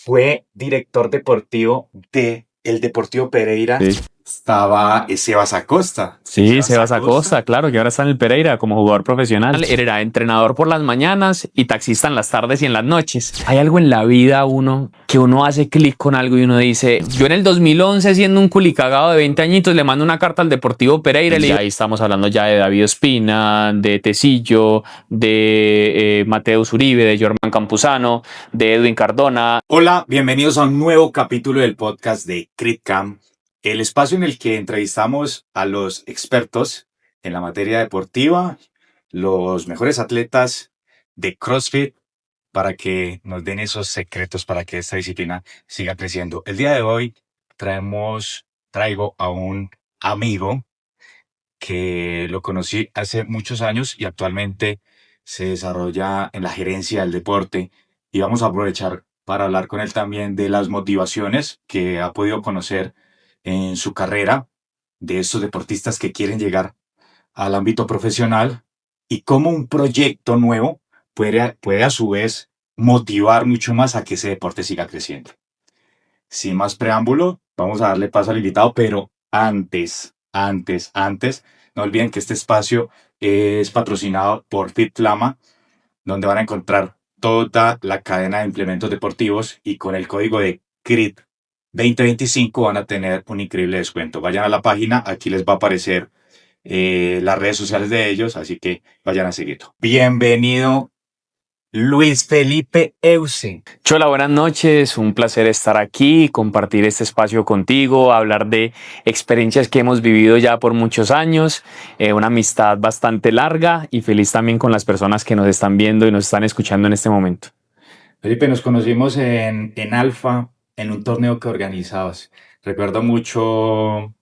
fue director deportivo de el Deportivo Pereira. Sí. Estaba Sebas Acosta. Sí, Sebas Acosta, claro, que ahora está en el Pereira como jugador profesional. Él era entrenador por las mañanas y taxista en las tardes y en las noches. Hay algo en la vida que uno hace clic con algo y uno dice, yo en el 2011 siendo un culicagado de 20 añitos le mando una carta al Deportivo Pereira y ahí estamos hablando ya de David Ospina, de Tecillo, de Mateus Uribe, de Jorman Campuzano, de Edwin Cardona. Hola, bienvenidos a un nuevo capítulo del podcast de CritCam, el espacio en el que entrevistamos a los expertos en la materia deportiva, los mejores atletas de CrossFit, para que nos den esos secretos para que esta disciplina siga creciendo. El día de hoy traigo a un amigo que lo conocí hace muchos años y actualmente se desarrolla en la gerencia del deporte, y vamos a aprovechar para hablar con él también de las motivaciones que ha podido conocer en su carrera, de estos deportistas que quieren llegar al ámbito profesional y cómo un proyecto nuevo puede a su vez motivar mucho más a que ese deporte siga creciendo. Sin más preámbulo, vamos a darle paso al invitado, pero antes, no olviden que este espacio es patrocinado por FitFlama, donde van a encontrar toda la cadena de implementos deportivos, y con el código de CRIT 2025 van a tener un increíble descuento. Vayan a la página, aquí les va a aparecer las redes sociales de ellos, así que vayan a seguirlo. Bienvenido, Luis Felipe Euse. Chola, buenas noches, un placer estar aquí, compartir este espacio contigo, hablar de experiencias que hemos vivido ya por muchos años, una amistad bastante larga y feliz también con las personas que nos están viendo y nos están escuchando en este momento. Felipe, nos conocimos en Alfa, en un torneo que organizabas. Recuerdo mucho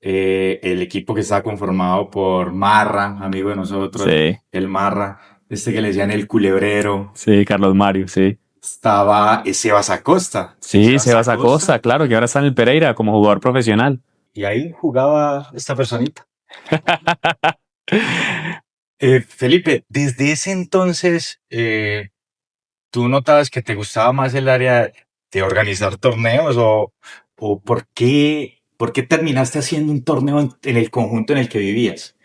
el equipo que estaba conformado por Marra, amigo de nosotros, Sí. el Marra, que le decían el culebrero. Sí, Carlos Mario, sí. Estaba Sebas Acosta. Sí, Sebas Acosta, claro, que ahora está en el Pereira como jugador profesional. Y ahí jugaba esta personita. Felipe, desde ese entonces, ¿tú notabas que te gustaba más el área de organizar torneos o por qué terminaste haciendo un torneo en el conjunto en el que vivías?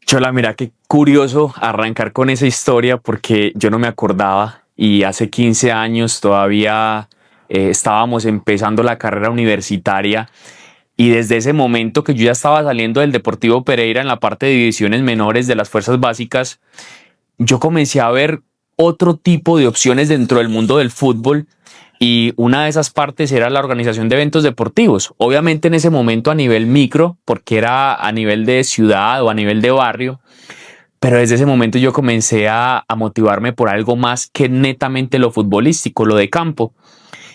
Chola, mira qué curioso arrancar con esa historia porque yo no me acordaba y hace 15 años todavía estábamos empezando la carrera universitaria y desde ese momento que yo ya estaba saliendo del Deportivo Pereira en la parte de divisiones menores de las fuerzas básicas, yo comencé a ver otro tipo de opciones dentro del mundo del fútbol. Y una de esas partes era la organización de eventos deportivos. Obviamente en ese momento a nivel micro, porque era a nivel de ciudad o a nivel de barrio. Pero desde ese momento yo comencé a motivarme por algo más que netamente lo futbolístico, lo de campo.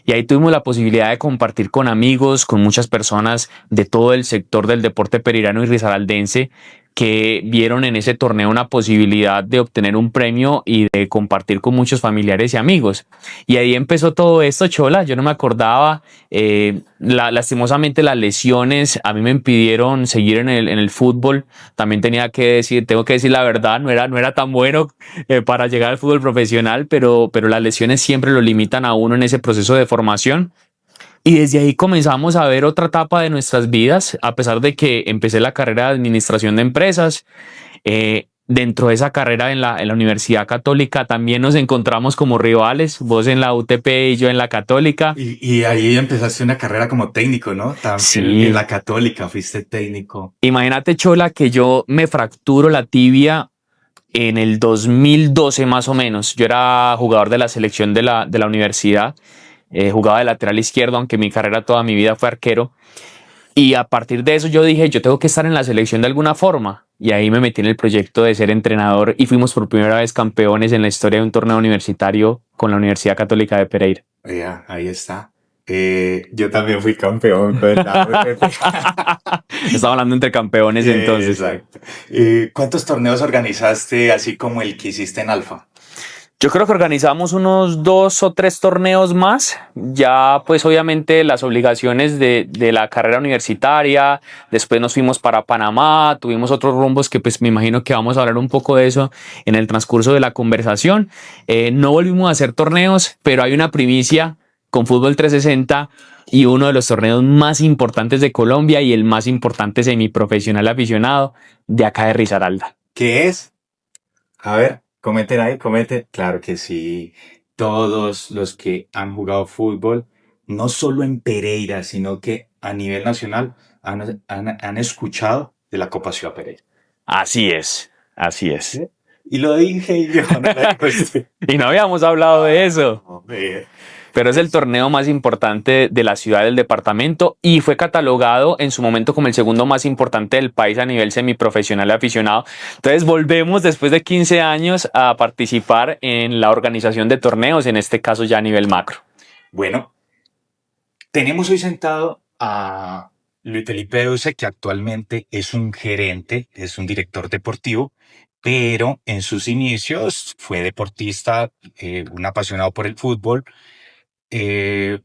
Y ahí tuvimos la posibilidad de compartir con amigos, con muchas personas de todo el sector del deporte pereirano y risaraldense que vieron en ese torneo una posibilidad de obtener un premio y de compartir con muchos familiares y amigos. Y ahí empezó todo esto, Chola. Yo no me acordaba. Lastimosamente las lesiones a mí me impidieron seguir en el fútbol. También tengo que decir la verdad, no era tan bueno para llegar al fútbol profesional, pero las lesiones siempre lo limitan a uno en ese proceso de formación. Y desde ahí comenzamos a ver otra etapa de nuestras vidas, a pesar de que empecé la carrera de administración de empresas. Dentro de esa carrera en la Universidad Católica también nos encontramos como rivales, vos en la UTP y yo en la Católica. Y ahí empezaste una carrera como técnico, ¿no? También sí. En la Católica fuiste técnico. Imagínate, Chola, que yo me fracturo la tibia en el 2012 más o menos. Yo era jugador de la selección de la universidad. Jugaba de lateral izquierdo, aunque mi carrera toda mi vida fue arquero. Y a partir de eso yo dije, yo tengo que estar en la selección de alguna forma. Y ahí me metí en el proyecto de ser entrenador y fuimos por primera vez campeones en la historia de un torneo universitario con la Universidad Católica de Pereira. Ahí está. Yo también fui campeón con la Estaba hablando entre campeones entonces. Exacto. ¿Cuántos torneos organizaste así como el que hiciste en Alfa? Yo creo que organizamos unos 2 o 3 torneos más, ya pues obviamente las obligaciones de la carrera universitaria, después nos fuimos para Panamá, tuvimos otros rumbos que pues me imagino que vamos a hablar un poco de eso en el transcurso de la conversación. No volvimos a hacer torneos, pero hay una primicia con Fútbol 360 y uno de los torneos más importantes de Colombia y el más importante semiprofesional aficionado de acá de Risaralda. ¿Qué es? A ver, comenten ahí, comenten. Claro que sí. Todos los que han jugado fútbol, no solo en Pereira, sino que a nivel nacional, han escuchado de la Copa Ciudad Pereira. Así es, así es. ¿Sí? Y lo dije yo, no lo dijo usted. Y no habíamos hablado de eso. Hombre. Pero es el torneo más importante de la ciudad del departamento y fue catalogado en su momento como el segundo más importante del país a nivel semiprofesional y aficionado. Entonces volvemos después de 15 años a participar en la organización de torneos, en este caso ya a nivel macro. Bueno, tenemos hoy sentado a Luis Felipe Deuce, que actualmente es un gerente, es un director deportivo, pero en sus inicios fue deportista, un apasionado por el fútbol.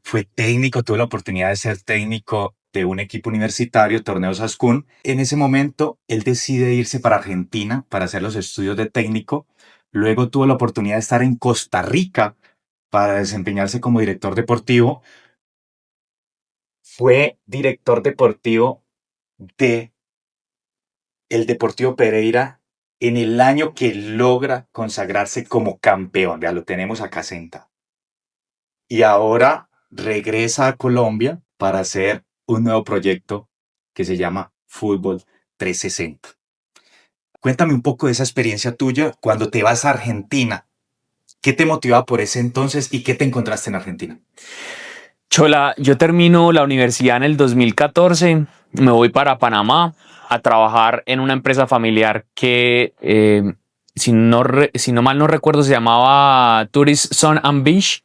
Fue técnico, tuve la oportunidad de ser técnico de un equipo universitario, Torneos Ascun. En ese momento, él decide irse para Argentina para hacer los estudios de técnico. Luego tuvo la oportunidad de estar en Costa Rica para desempeñarse como director deportivo. Fue director deportivo de el Deportivo Pereira en el año que logra consagrarse como campeón. Ya lo tenemos acá sentado. Y ahora regresa a Colombia para hacer un nuevo proyecto que se llama Fútbol 360. Cuéntame un poco de esa experiencia tuya cuando te vas a Argentina. ¿Qué te motivaba por ese entonces y qué te encontraste en Argentina? Chola, yo termino la universidad en el 2014, me voy para Panamá a trabajar en una empresa familiar que, si no mal no recuerdo, se llamaba Tourist Sun and Beach.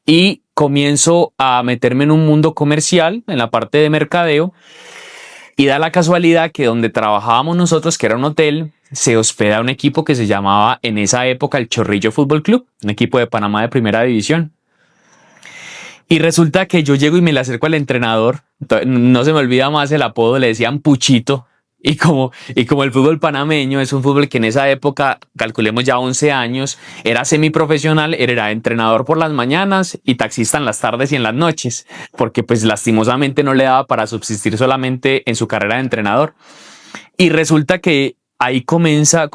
Y comienzo a meterme en un mundo comercial, en la parte de mercadeo, y da la casualidad que donde trabajábamos nosotros, que era un hotel, se hospeda un equipo que se llamaba en esa época el Chorrillo Fútbol Club, un equipo de Panamá de primera división. Y resulta que yo llego y me le acerco al entrenador, no se me olvida más el apodo, le decían Puchito. Y como el fútbol panameño es un fútbol que en esa época, calculemos ya 11 años, era semiprofesional, era entrenador por las mañanas y taxista en las tardes y en las noches, porque pues lastimosamente no le daba para subsistir solamente en su carrera de entrenador. Y resulta que ahí comienza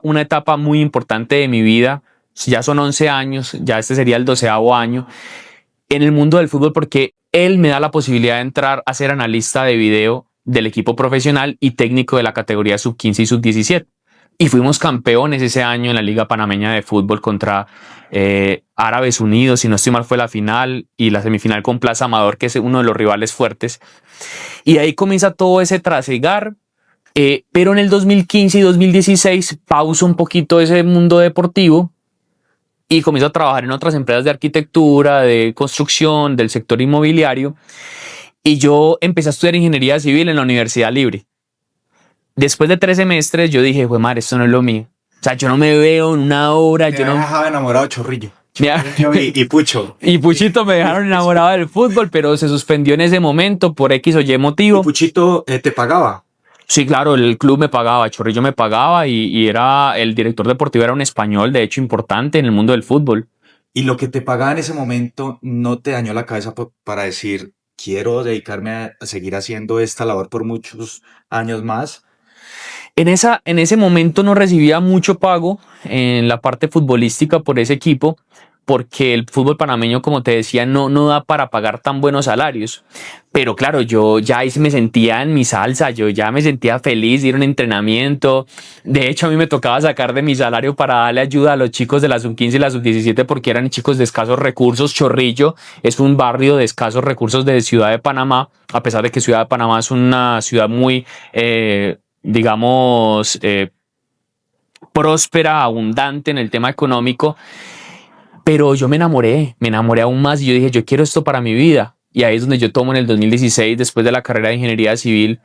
una etapa muy importante de mi vida, ya son 11 años, ya este sería el 12º año, en el mundo del fútbol, porque él me da la posibilidad de entrar a ser analista de video del equipo profesional y técnico de la categoría sub-15 y sub-17. Y fuimos campeones ese año en la Liga Panameña de Fútbol contra Árabes Unidos, si no estoy mal fue la final, y la semifinal con Plaza Amador, que es uno de los rivales fuertes. Y ahí comienza todo ese trasegar, pero en el 2015 y 2016 pauso un poquito ese mundo deportivo y comienzo a trabajar en otras empresas de arquitectura, de construcción, del sector inmobiliario. Y yo empecé a estudiar ingeniería civil en la Universidad Libre. Después de 3 semestres, yo dije, madre, esto no es lo mío. O sea, yo no me veo en una obra. Yo no me dejaba enamorado Chorrillo. Y Pucho. Y Puchito me dejaron enamorado del fútbol, pero se suspendió en ese momento por X o Y motivo. ¿Y Puchito te pagaba? Sí, claro, el club me pagaba, Chorrillo me pagaba y era el director deportivo, era un español, de hecho, importante en el mundo del fútbol. ¿Y lo que te pagaba en ese momento no te dañó la cabeza para decir, quiero dedicarme a seguir haciendo esta labor por muchos años más? En ese momento no recibía mucho pago en la parte futbolística por ese equipo, porque el fútbol panameño, como te decía, no da para pagar tan buenos salarios. Pero claro, yo ya ahí me sentía en mi salsa, yo ya me sentía feliz de ir a un entrenamiento. De hecho, a mí me tocaba sacar de mi salario para darle ayuda a los chicos de la sub-15 y la sub-17 porque eran chicos de escasos recursos. Chorrillo es un barrio de escasos recursos de Ciudad de Panamá, a pesar de que Ciudad de Panamá es una ciudad muy, próspera, abundante en el tema económico. Pero yo me enamoré aún más y yo dije, yo quiero esto para mi vida. Y ahí es donde yo tomo en el 2016, después de la carrera de ingeniería civil,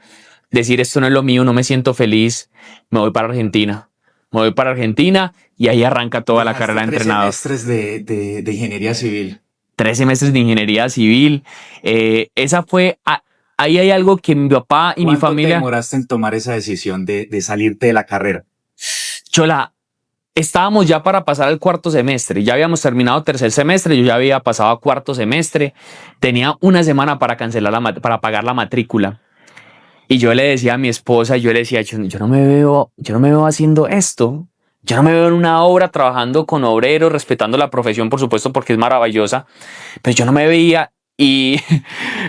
decir esto no es lo mío, no me siento feliz, me voy para Argentina. Me voy para Argentina y ahí arranca toda la carrera de entrenador. 3 semestres de ingeniería civil. 3 semestres de ingeniería civil. Esa fue... Ahí hay algo que mi papá y mi familia... ¿Cuánto te demoraste en tomar esa decisión de salirte de la carrera? Chola, estábamos ya para pasar al cuarto semestre, ya habíamos terminado tercer semestre, yo ya había pasado a cuarto semestre, tenía una semana para para pagar la matrícula. Y yo le decía a mi esposa, yo le decía, yo no me veo haciendo esto. Yo no me veo en una obra trabajando con obreros, respetando la profesión, por supuesto, porque es maravillosa, pero yo no me veía y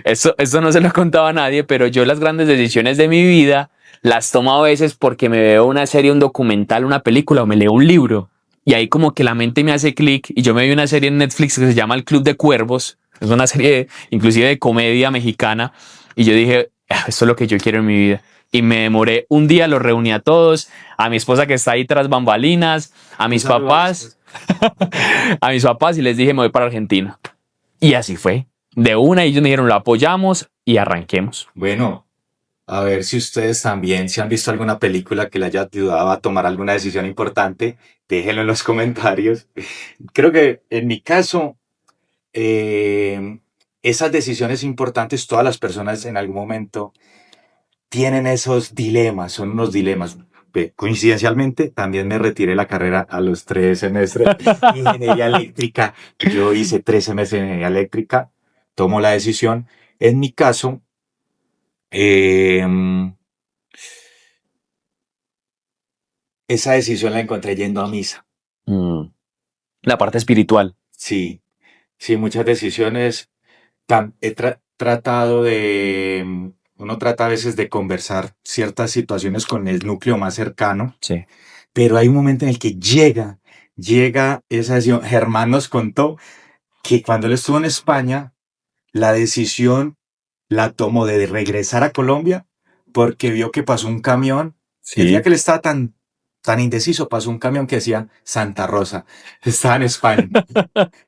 eso no se lo contaba a nadie, pero yo las grandes decisiones de mi vida las tomo a veces porque me veo una serie, un documental, una película o me leo un libro y ahí como que la mente me hace clic y yo me vi una serie en Netflix que se llama El Club de Cuervos, es una serie inclusive de comedia mexicana y yo dije, esto es lo que yo quiero en mi vida. Y me demoré un día, los reuní a todos, a mi esposa que está ahí tras bambalinas, a mis papás, a mis papás y les dije, me voy para Argentina. Y así fue. De una, ellos me dijeron, lo apoyamos y arranquemos. Bueno, a ver si ustedes también, si han visto alguna película que le haya ayudado a tomar alguna decisión importante, déjenlo en los comentarios. Creo que en mi caso, esas decisiones importantes, todas las personas en algún momento tienen esos dilemas, son unos dilemas. Coincidencialmente, también me retiré la carrera a los 3 semestres de ingeniería eléctrica. Yo hice 3 semestres de ingeniería eléctrica, tomo la decisión. En mi caso, em, esa decisión la encontré yendo a misa. Mm. La parte espiritual. Sí, sí, muchas decisiones. Tratado de, uno trata a veces de conversar ciertas situaciones con el núcleo más cercano, Sí. pero hay un momento en el que llega esa decisión. Germán nos contó que cuando él estuvo en España, la decisión la tomó de regresar a Colombia porque vio que pasó un camión. Sí. El día que él estaba tan indeciso, pasó un camión que decía Santa Rosa. Estaba en España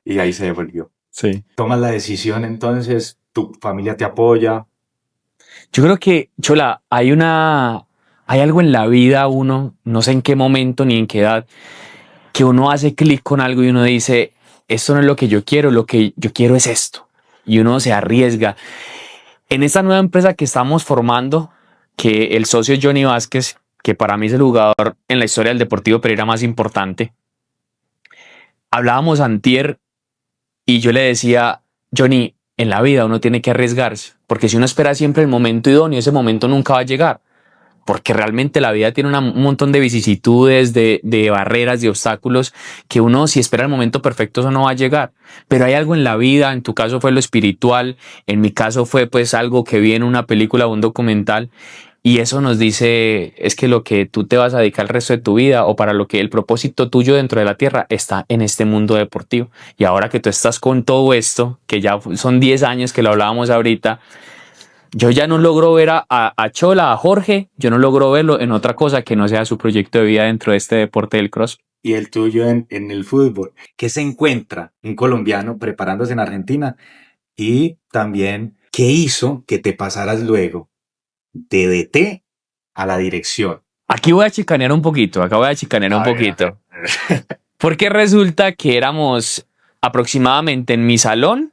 y ahí se devolvió. Sí. Tomas la decisión, entonces tu familia te apoya. Yo creo que, Chola, hay algo en la vida, uno, no sé en qué momento ni en qué edad, que uno hace clic con algo y uno dice, esto no es lo que yo quiero, lo que yo quiero es esto. Y uno se arriesga. En esta nueva empresa que estamos formando, que el socio es Johnny Vázquez, que para mí es el jugador en la historia del Deportivo Pereira más importante, hablábamos antier y yo le decía, Johnny, en la vida uno tiene que arriesgarse, porque si uno espera siempre el momento idóneo, ese momento nunca va a llegar, porque realmente la vida tiene un montón de vicisitudes, de barreras, de obstáculos, que uno si espera el momento perfecto eso no va a llegar, pero hay algo en la vida, en tu caso fue lo espiritual, en mi caso fue pues algo que vi en una película o un documental, y eso nos dice, es que lo que tú te vas a dedicar el resto de tu vida o para lo que el propósito tuyo dentro de la tierra está en este mundo deportivo. Y ahora que tú estás con todo esto, que ya son 10 años que lo hablábamos ahorita, yo ya no logro ver a Chola, a Jorge, yo no logro verlo en otra cosa que no sea su proyecto de vida dentro de este deporte del cross. Y el tuyo en el fútbol. ¿Qué se encuentra un colombiano preparándose en Argentina? Y también, ¿qué hizo que te pasaras luego de DT a la dirección? Aquí voy a chicanear un poquito, acá voy a chicanear un poquito. Porque resulta que éramos aproximadamente en mi salón,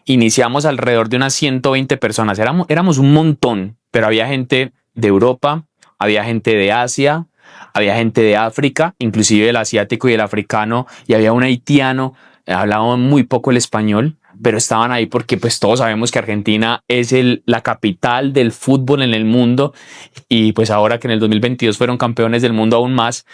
iniciamos alrededor de unas 120 personas. Éramos un montón, pero había gente de Europa, había gente de Asia, había gente de África, inclusive el asiático y el africano, y había un haitiano, hablaban muy poco el español, pero estaban ahí porque pues todos sabemos que Argentina es la capital del fútbol en el mundo y pues ahora que en el 2022 fueron campeones del mundo aún más.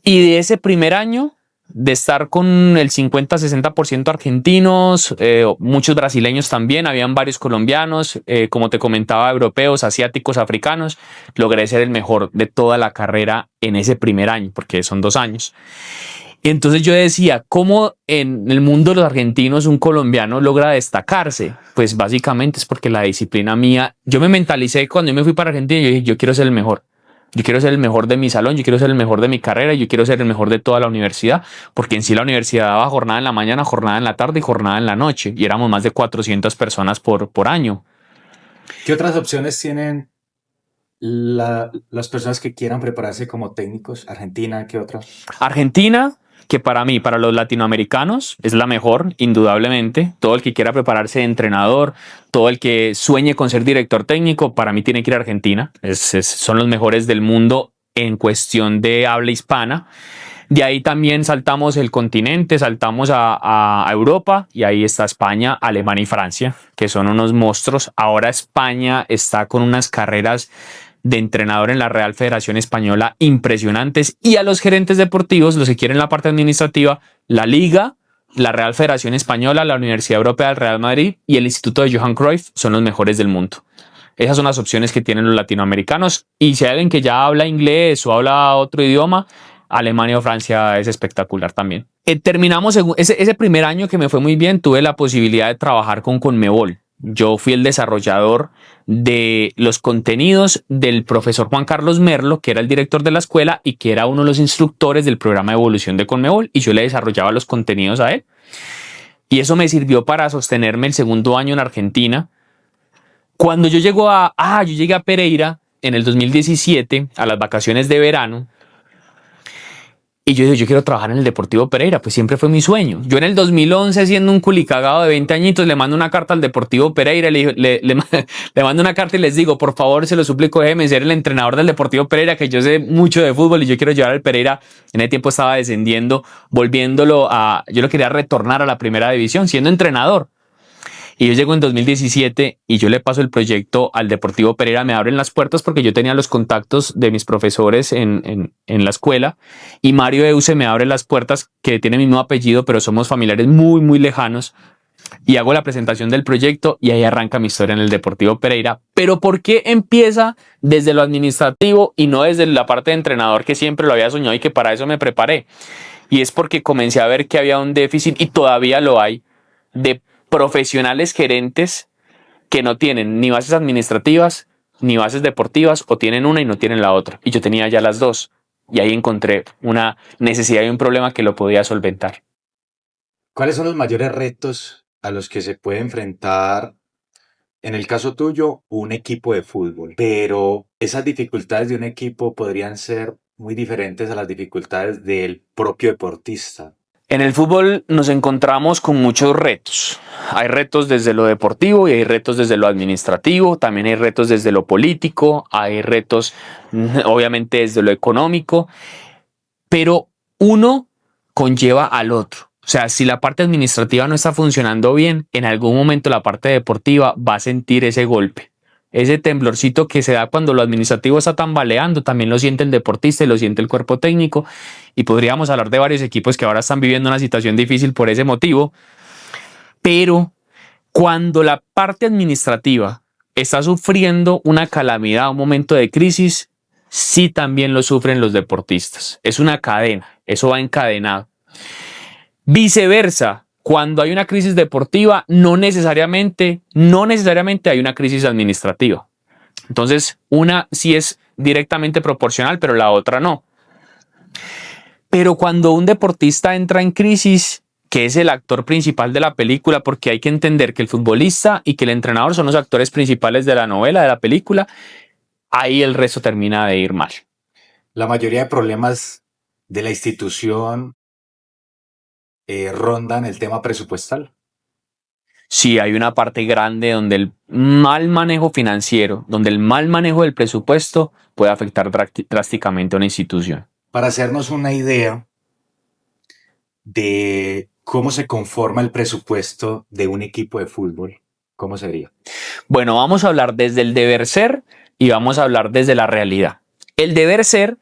Y de ese primer año, de estar con el 50-60% argentinos, muchos brasileños también, habían varios colombianos, como te comentaba, europeos, asiáticos, africanos, logré ser el mejor de toda la carrera en ese primer año, porque son 2 años. Y entonces yo decía, ¿cómo en el mundo de los argentinos un colombiano logra destacarse? Pues básicamente es porque la disciplina mía, yo me mentalicé cuando yo me fui para Argentina y yo dije, yo quiero ser el mejor. Yo quiero ser el mejor de mi salón, yo quiero ser el mejor de mi carrera, yo quiero ser el mejor de toda la universidad, porque en sí la universidad daba jornada en la mañana, jornada en la tarde y jornada en la noche, y éramos más de 400 personas por año. ¿Qué otras opciones tienen las personas que quieran prepararse como técnicos? Argentina, ¿qué otra? Argentina, que para mí, para los latinoamericanos, es la mejor, indudablemente. Todo el que quiera prepararse de entrenador, todo el que sueñe con ser director técnico, para mí tiene que ir a Argentina. Son los mejores del mundo en cuestión de habla hispana. De ahí también saltamos el continente, saltamos a Europa y ahí está España, Alemania y Francia, que son unos monstruos. Ahora España está con unas carreras de entrenador en la Real Federación Española impresionantes, y a los gerentes deportivos, los que quieren la parte administrativa, la Liga, la Real Federación Española, la Universidad Europea del Real Madrid y el Instituto de Johan Cruyff son los mejores del mundo. Esas son las opciones que tienen los latinoamericanos, y si hay alguien que ya habla inglés o habla otro idioma, Alemania o Francia es espectacular también. Terminamos ese primer año que me fue muy bien, tuve la posibilidad de trabajar con Conmebol. Yo fui el desarrollador de los contenidos del profesor Juan Carlos Merlo, que era el director de la escuela y que era uno de los instructores del programa de evolución de Conmebol, y yo le desarrollaba los contenidos a él. Y eso me sirvió para sostenerme el segundo año en Argentina. Cuando yo llegué a Pereira en el 2017, a las vacaciones de verano, y yo dije, yo quiero trabajar en el Deportivo Pereira, pues siempre fue mi sueño. Yo en el 2011, siendo un culicagado de 20 añitos, le mando una carta al Deportivo Pereira, le mando una carta y les digo, por favor, se lo suplico, déjeme ser el entrenador del Deportivo Pereira, que yo sé mucho de fútbol y yo quiero llevar al Pereira. En ese tiempo estaba descendiendo, yo lo quería retornar a la primera división, siendo entrenador. Y yo llego en 2017 y yo le paso el proyecto al Deportivo Pereira, me abren las puertas porque yo tenía los contactos de mis profesores en la escuela, y Mario Euse me abre las puertas, que tiene mi mismo apellido, pero somos familiares muy, muy lejanos, y hago la presentación del proyecto y ahí arranca mi historia en el Deportivo Pereira. Pero ¿por qué empieza desde lo administrativo y no desde la parte de entrenador, que siempre lo había soñado y que para eso me preparé? Y es porque comencé a ver que había un déficit, y todavía lo hay, de profesionales gerentes que no tienen ni bases administrativas ni bases deportivas, o tienen una y no tienen la otra. Y yo tenía ya las dos, y ahí encontré una necesidad y un problema que lo podía solventar. ¿Cuáles son los mayores retos a los que se puede enfrentar, en el caso tuyo, un equipo de fútbol? Pero esas dificultades de un equipo podrían ser muy diferentes a las dificultades del propio deportista. En el fútbol nos encontramos con muchos retos. Hay retos desde lo deportivo y hay retos desde lo administrativo. También hay retos desde lo político. Hay retos, obviamente, desde lo económico. Pero uno conlleva al otro. O sea, si la parte administrativa no está funcionando bien, en algún momento la parte deportiva va a sentir ese golpe. Ese temblorcito que se da cuando lo administrativo está tambaleando, también lo siente el deportista y lo siente el cuerpo técnico. Y podríamos hablar de varios equipos que ahora están viviendo una situación difícil por ese motivo. Pero cuando la parte administrativa está sufriendo una calamidad, un momento de crisis, sí también lo sufren los deportistas. Es una cadena, eso va encadenado. Viceversa. Cuando hay una crisis deportiva, no necesariamente hay una crisis administrativa. Entonces, una sí es directamente proporcional, pero la otra no. Pero cuando un deportista entra en crisis, que es el actor principal de la película, porque hay que entender que el futbolista y que el entrenador son los actores principales de la novela, de la película, ahí el resto termina de ir mal. La mayoría de problemas de la institución rondan el tema presupuestal. Sí, hay una parte grande donde el mal manejo financiero, donde el mal manejo del presupuesto puede afectar drásticamente a una institución. Para hacernos una idea de cómo se conforma el presupuesto de un equipo de fútbol, ¿cómo sería? Bueno, vamos a hablar desde el deber ser y vamos a hablar desde la realidad. El deber ser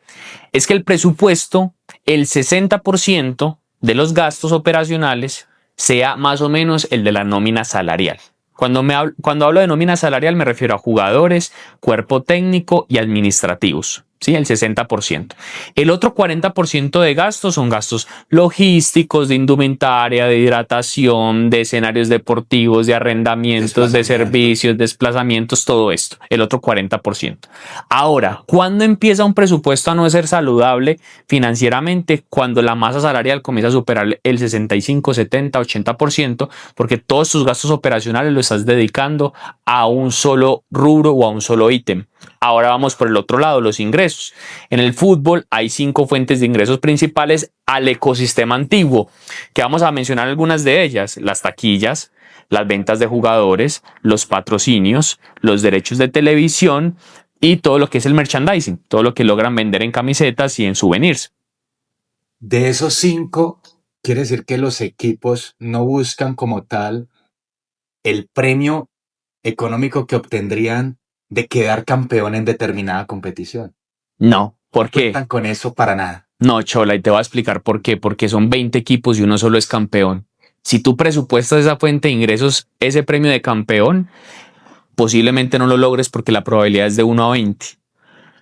es que el presupuesto, el 60% de los gastos operacionales sea más o menos el de la nómina salarial. Cuando hablo de nómina salarial me refiero a jugadores, cuerpo técnico y administrativos. ¿Sí? El 60%. El otro 40% de gastos son gastos logísticos, de indumentaria, de hidratación, de escenarios deportivos, de arrendamientos, de servicios, desplazamientos, todo esto. El otro 40%. Ahora, ¿cuándo empieza un presupuesto a no ser saludable financieramente? Cuando la masa salarial comienza a superar el 65, 70, 80%, porque todos tus gastos operacionales los estás dedicando a un solo rubro o a un solo ítem. Ahora vamos por el otro lado, los ingresos. En el fútbol hay 5 fuentes de ingresos principales al ecosistema antiguo, que vamos a mencionar algunas de ellas: las taquillas, las ventas de jugadores, los patrocinios, los derechos de televisión y todo lo que es el merchandising, todo lo que logran vender en camisetas y en souvenirs. De esos 5, quiere decir que los equipos no buscan como tal el premio económico que obtendrían de quedar campeón en determinada competición. No, ¿por No qué? cuentan con eso para nada. No, Chola, y te voy a explicar por qué. Porque son 20 equipos y uno solo es campeón. Si tú presupuestas esa fuente de ingresos, ese premio de campeón, posiblemente no lo logres porque la probabilidad es de 1 a 20.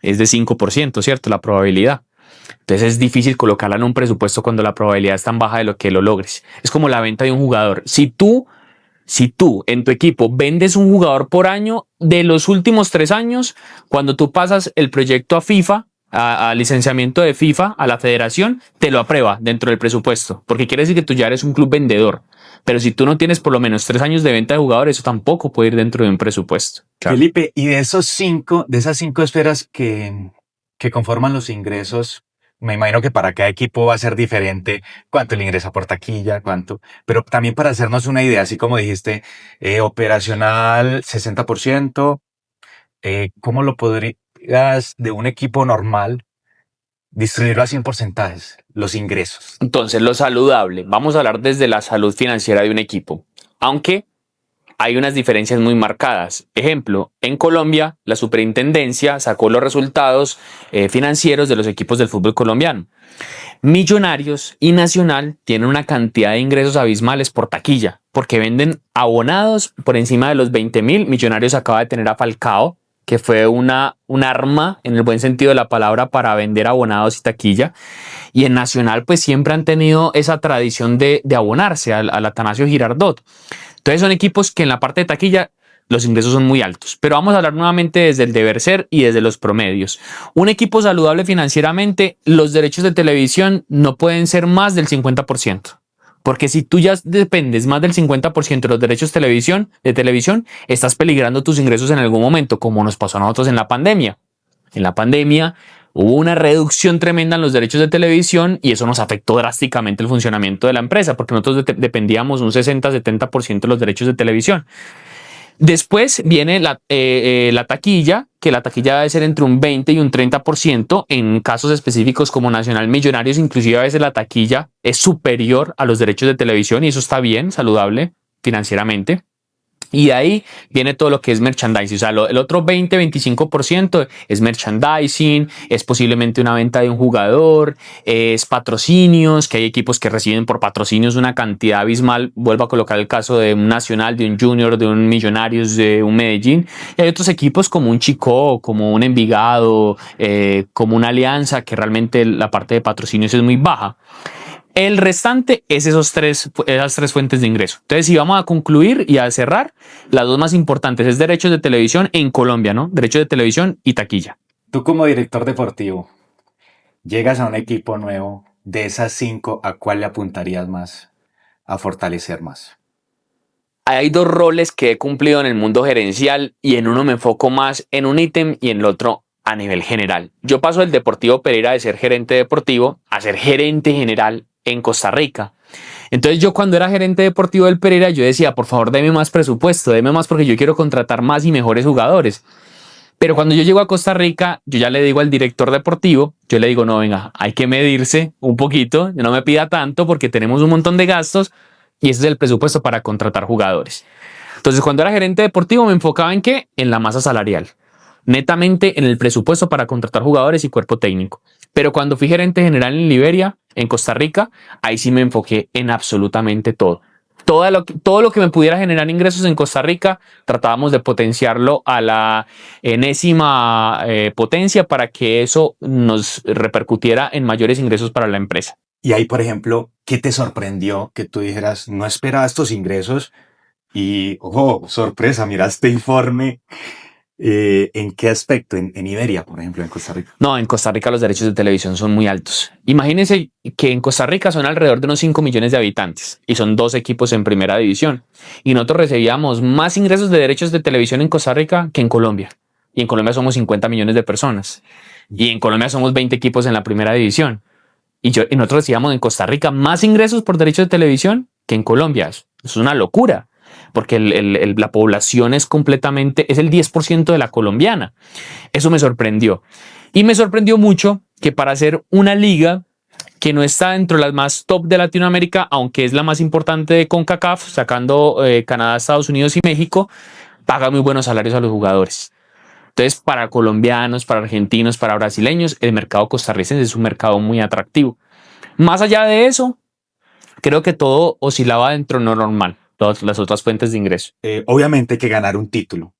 Es de 5%, ¿cierto? La probabilidad. Entonces es difícil colocarla en un presupuesto cuando la probabilidad es tan baja de lo que lo logres. Es como la venta de un jugador. Si tú en tu equipo vendes un jugador por año de los últimos 3 años, cuando tú pasas el proyecto a FIFA, a licenciamiento de FIFA, a la federación, te lo aprueba dentro del presupuesto, porque quiere decir que tú ya eres un club vendedor. Pero si tú no tienes por lo menos 3 años de venta de jugadores, eso tampoco puede ir dentro de un presupuesto. Claro. Felipe, y de esas 5 esferas que conforman los ingresos, me imagino que para cada equipo va a ser diferente cuánto le ingresa por taquilla, cuánto, pero también para hacernos una idea, así como dijiste, operacional 60%, ¿cómo lo podrías de un equipo normal distribuirlo así en porcentajes, los ingresos? Entonces, lo saludable. Vamos a hablar desde la salud financiera de un equipo. Aunque hay unas diferencias muy marcadas. Ejemplo, en Colombia, la superintendencia sacó los resultados financieros de los equipos del fútbol colombiano. Millonarios y Nacional tienen una cantidad de ingresos abismales por taquilla, porque venden abonados por encima de los 20.000. Millonarios acaba de tener a Falcao, que fue un arma en el buen sentido de la palabra para vender abonados y taquilla. Y en Nacional pues siempre han tenido esa tradición de abonarse al Atanasio Girardot. Entonces son equipos que en la parte de taquilla los ingresos son muy altos. Pero vamos a hablar nuevamente desde el deber ser y desde los promedios. Un equipo saludable financieramente, los derechos de televisión no pueden ser más del 50%. Porque si tú ya dependes más del 50% de los derechos de televisión, estás peligrando tus ingresos en algún momento, como nos pasó a nosotros en la pandemia. En la pandemia hubo una reducción tremenda en los derechos de televisión y eso nos afectó drásticamente el funcionamiento de la empresa, porque nosotros dependíamos un 60-70% de los derechos de televisión. Después viene la taquilla, que la taquilla debe ser entre un 20 y un 30%. En casos específicos como Nacional, Millonarios, inclusive a veces la taquilla es superior a los derechos de televisión y eso está bien, saludable financieramente. Y de ahí viene todo lo que es merchandising. O sea, el otro 20-25% es merchandising, es posiblemente una venta de un jugador, es patrocinios, que hay equipos que reciben por patrocinios una cantidad abismal. Vuelvo a colocar el caso de un Nacional, de un Junior, de un Millonarios, de un Medellín. Y hay otros equipos como un Chico, como un Envigado, como una Alianza, que realmente la parte de patrocinios es muy baja. El restante es esas tres fuentes de ingreso. Entonces, si vamos a concluir y a cerrar, las dos más importantes es derechos de televisión en Colombia, ¿no? Derechos de televisión y taquilla. Tú como director deportivo, llegas a un equipo nuevo, de esas 5, ¿a cuál le apuntarías más a fortalecer más? Hay dos roles que he cumplido en el mundo gerencial y en uno me enfoco más en un ítem y en el otro a nivel general. Yo paso del Deportivo Pereira de ser gerente deportivo a ser gerente general en Costa Rica. Entonces yo cuando era gerente deportivo del Pereira yo decía, por favor, deme más presupuesto, deme más porque yo quiero contratar más y mejores jugadores. Pero cuando yo llego a Costa Rica, yo ya le digo al director deportivo, yo le digo, no, venga, hay que medirse un poquito, no me pida tanto porque tenemos un montón de gastos y ese es el presupuesto para contratar jugadores. Entonces cuando era gerente deportivo me enfocaba en ¿qué? En la masa salarial, netamente en el presupuesto para contratar jugadores y cuerpo técnico. Pero cuando fui gerente general en Liberia, en Costa Rica, ahí sí me enfoqué en absolutamente todo. Todo lo que me pudiera generar ingresos en Costa Rica, tratábamos de potenciarlo a la enésima potencia para que eso nos repercutiera en mayores ingresos para la empresa. Y ahí, por ejemplo, ¿qué te sorprendió que tú dijeras, no esperaba estos ingresos? Y, oh, sorpresa, mira este informe. ¿En qué aspecto? ¿En Iberia, por ejemplo, en Costa Rica? No, en Costa Rica los derechos de televisión son muy altos. Imagínense que en Costa Rica son alrededor de unos 5 millones de habitantes y son 2 equipos en primera división. Y nosotros recibíamos más ingresos de derechos de televisión en Costa Rica que en Colombia. Y en Colombia somos 50 millones de personas. Y en Colombia somos 20 equipos en la primera división. Y nosotros recibíamos en Costa Rica más ingresos por derechos de televisión que en Colombia. Es una locura. Porque la población es el 10% de la colombiana. Eso me sorprendió. Y me sorprendió mucho que para hacer una liga que no está dentro de las más top de Latinoamérica, aunque es la más importante de CONCACAF, sacando Canadá, Estados Unidos y México, paga muy buenos salarios a los jugadores. Entonces, para colombianos, para argentinos, para brasileños, el mercado costarricense es un mercado muy atractivo. Más allá de eso, creo que todo oscilaba dentro de lo normal, todas las otras fuentes de ingreso. Obviamente hay que ganar un título,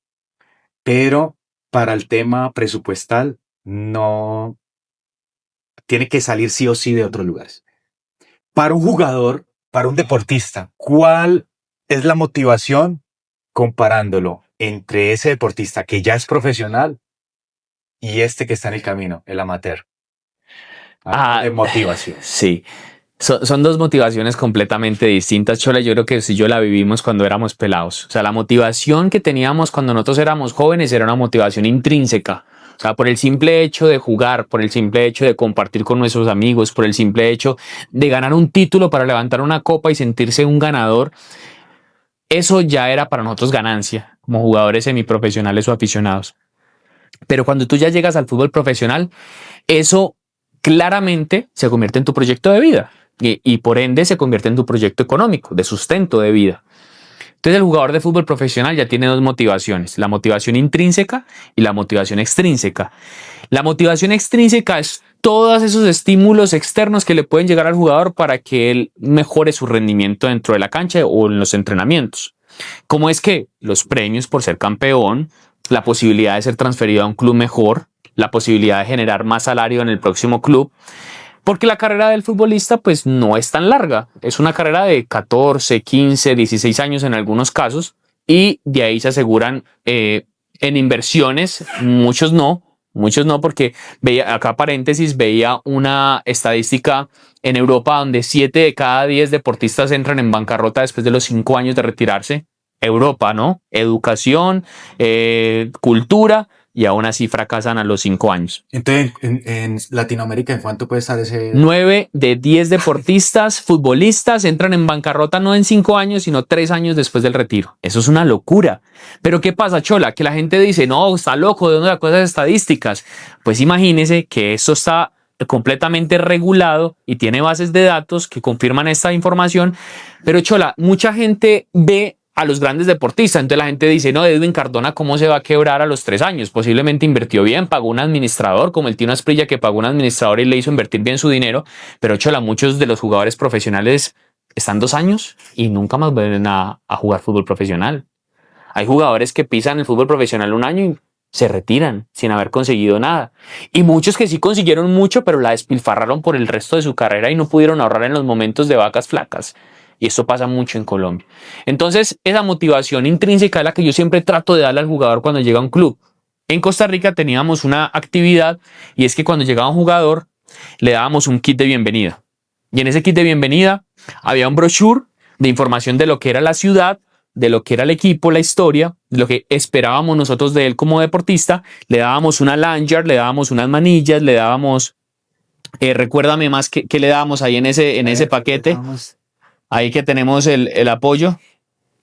pero para el tema presupuestal no tiene que salir sí o sí de otros lugares. Para un jugador, para un deportista, ¿cuál es la motivación comparándolo entre ese deportista que ya es profesional y este que está en el camino, el amateur? De motivación. Sí. Son dos motivaciones completamente distintas, Chola. Yo creo que si yo la vivimos cuando éramos pelados. O sea, la motivación que teníamos cuando nosotros éramos jóvenes era una motivación intrínseca. O sea, por el simple hecho de jugar, por el simple hecho de compartir con nuestros amigos, por el simple hecho de ganar un título para levantar una copa y sentirse un ganador, eso ya era para nosotros ganancia, como jugadores semiprofesionales o aficionados. Pero cuando tú ya llegas al fútbol profesional, eso claramente se convierte en tu proyecto de vida y por ende se convierte en tu proyecto económico, de sustento de vida. Entonces el jugador de fútbol profesional ya tiene dos motivaciones, la motivación intrínseca y la motivación extrínseca. La motivación extrínseca es todos esos estímulos externos que le pueden llegar al jugador para que él mejore su rendimiento dentro de la cancha o en los entrenamientos. Como es que los premios por ser campeón, la posibilidad de ser transferido a un club mejor, la posibilidad de generar más salario en el próximo club, porque la carrera del futbolista pues no es tan larga, es una carrera de 14, 15, 16 años en algunos casos y de ahí se aseguran en inversiones, muchos no porque veía, acá paréntesis, veía una estadística en Europa donde 7 de cada 10 deportistas entran en bancarrota después de los 5 años de retirarse. Europa, ¿no? Educación, cultura, y aún así fracasan a los 5 años. Entonces, en Latinoamérica, ¿en cuánto puede estar ese? 9 de 10 deportistas, futbolistas, entran en bancarrota no en 5 años, sino 3 años después del retiro. Eso es una locura. Pero ¿qué pasa, Chola? Que la gente dice, no, está loco, ¿de dónde sacó esas estadísticas? Pues imagínese que esto está completamente regulado y tiene bases de datos que confirman esta información. Pero, Chola, mucha gente ve a los grandes deportistas. Entonces la gente dice, no, Edwin Cardona, ¿cómo se va a quebrar a los 3 años? Posiblemente invirtió bien, pagó un administrador, como el Tino Asprilla, que pagó un administrador y le hizo invertir bien su dinero. Pero, Chola, muchos de los jugadores profesionales están 2 años y nunca más vuelven a jugar fútbol profesional. Hay jugadores que pisan el fútbol profesional 1 año y se retiran sin haber conseguido nada. Y muchos que sí consiguieron mucho, pero la despilfarraron por el resto de su carrera y no pudieron ahorrar en los momentos de vacas flacas. Y esto pasa mucho en Colombia. Entonces, esa motivación intrínseca es la que yo siempre trato de darle al jugador cuando llega a un club. En Costa Rica teníamos una actividad y es que cuando llegaba un jugador le dábamos un kit de bienvenida. Y en ese kit de bienvenida había un brochure de información de lo que era la ciudad, de lo que era el equipo, la historia, de lo que esperábamos nosotros de él como deportista. Le dábamos una lanyard, le dábamos unas manillas, le dábamos... recuérdame más qué le dábamos ahí en ese paquete. Ahí que tenemos el apoyo,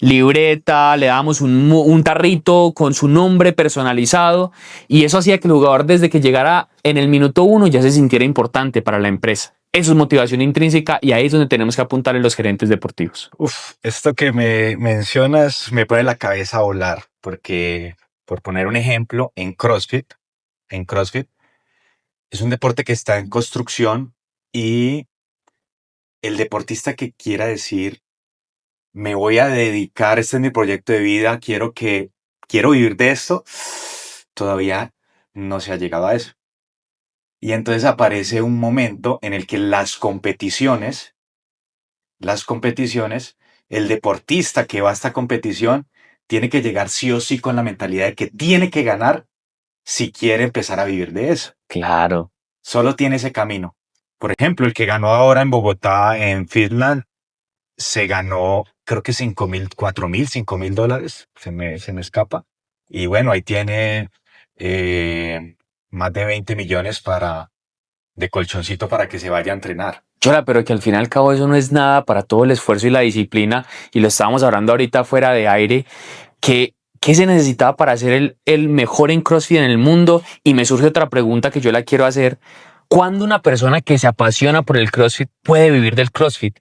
libreta, le damos un tarrito con su nombre personalizado y eso hacía que el jugador desde que llegara en el minuto 1 ya se sintiera importante para la empresa. Eso es motivación intrínseca y ahí es donde tenemos que apuntarle los gerentes deportivos. Esto que me mencionas me pone la cabeza a volar porque, por poner un ejemplo, en CrossFit es un deporte que está en construcción y el deportista que quiera decir, me voy a dedicar, este es mi proyecto de vida, quiero vivir de esto, todavía no se ha llegado a eso. Y entonces aparece un momento en el que las competiciones, el deportista que va a esta competición tiene que llegar sí o sí con la mentalidad de que tiene que ganar si quiere empezar a vivir de eso. Claro. Solo tiene ese camino. Por ejemplo, el que ganó ahora en Bogotá, en Finland, se ganó, creo que $5,000 se me escapa. Y bueno, ahí tiene más de 20 millones de colchoncito para que se vaya a entrenar. Chola, pero que al fin y al cabo eso no es nada para todo el esfuerzo y la disciplina, y lo estábamos hablando ahorita fuera de aire, ¿qué se necesitaba para ser el mejor en CrossFit en el mundo? Y me surge otra pregunta que yo la quiero hacer. ¿Cuándo una persona que se apasiona por el CrossFit puede vivir del CrossFit?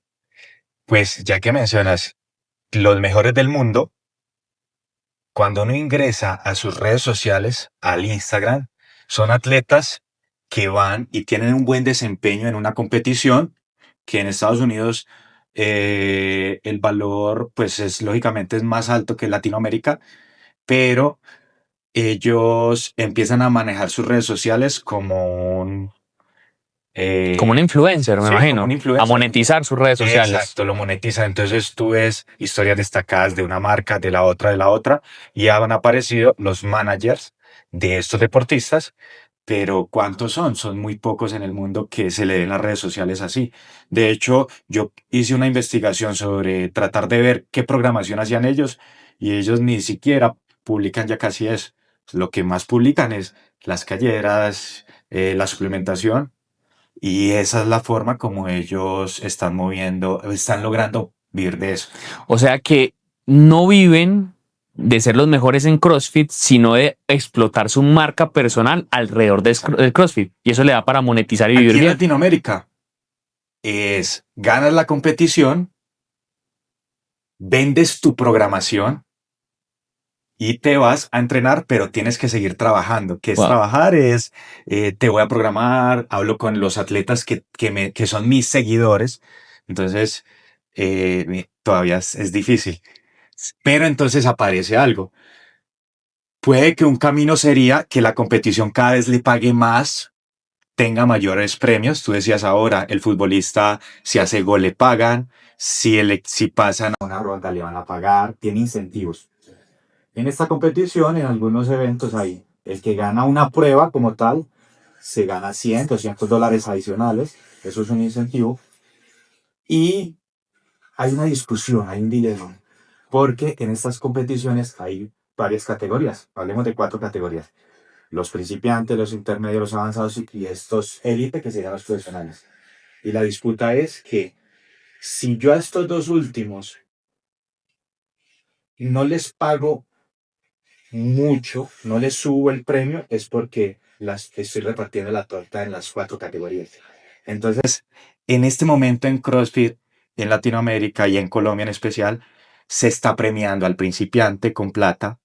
Pues ya que mencionas los mejores del mundo, cuando uno ingresa a sus redes sociales, al Instagram, son atletas que van y tienen un buen desempeño en una competición que en Estados Unidos el valor pues es lógicamente es más alto que en Latinoamérica, pero ellos empiezan a manejar sus redes sociales como un Como un influencer, me sí, como un imagino, a influencer. monetizar sus redes sociales. Exacto, lo monetiza. Entonces tú ves historias destacadas de una marca, de la otra, y ya han aparecido los managers de estos deportistas, pero ¿cuántos son? Son muy pocos en el mundo que se le den las redes sociales así. De hecho, yo hice una investigación sobre tratar de ver qué programación hacían ellos, y ellos ni siquiera publican ya casi eso. Lo que más publican es las calleras, la suplementación y esa es la forma como ellos están moviendo, están logrando vivir de eso. O sea que no viven de ser los mejores en CrossFit, sino de explotar su marca personal alrededor del CrossFit. Y eso le da para monetizar y vivir Aquí en bien. Latinoamérica es ganas la competición, vendes tu programación y te vas a entrenar, pero tienes que seguir trabajando. ¿Qué es Wow. trabajar? Es, te voy a programar, hablo con los atletas que son mis seguidores. Entonces, todavía es difícil. Pero entonces aparece algo. Puede que un camino sería que la competición cada vez le pague más, tenga mayores premios. Tú decías ahora, el futbolista, si hace gol le pagan, si pasan a una ronda le van a pagar, tiene incentivos. En esta competición, en algunos eventos hay el que gana una prueba como tal, se gana 100, $200 adicionales, eso es un incentivo. Y hay una discusión, hay un dilema, porque en estas competiciones hay varias categorías, hablemos de 4 categorías. Los principiantes, los intermedios, los avanzados y estos élite que serían los profesionales. Y la disputa es que si yo a estos dos últimos no les pago mucho, no les subo el premio, es porque las estoy repartiendo la torta en las 4 categorías. Entonces, en este momento en CrossFit, en Latinoamérica y en Colombia en especial, se está premiando al principiante con plata,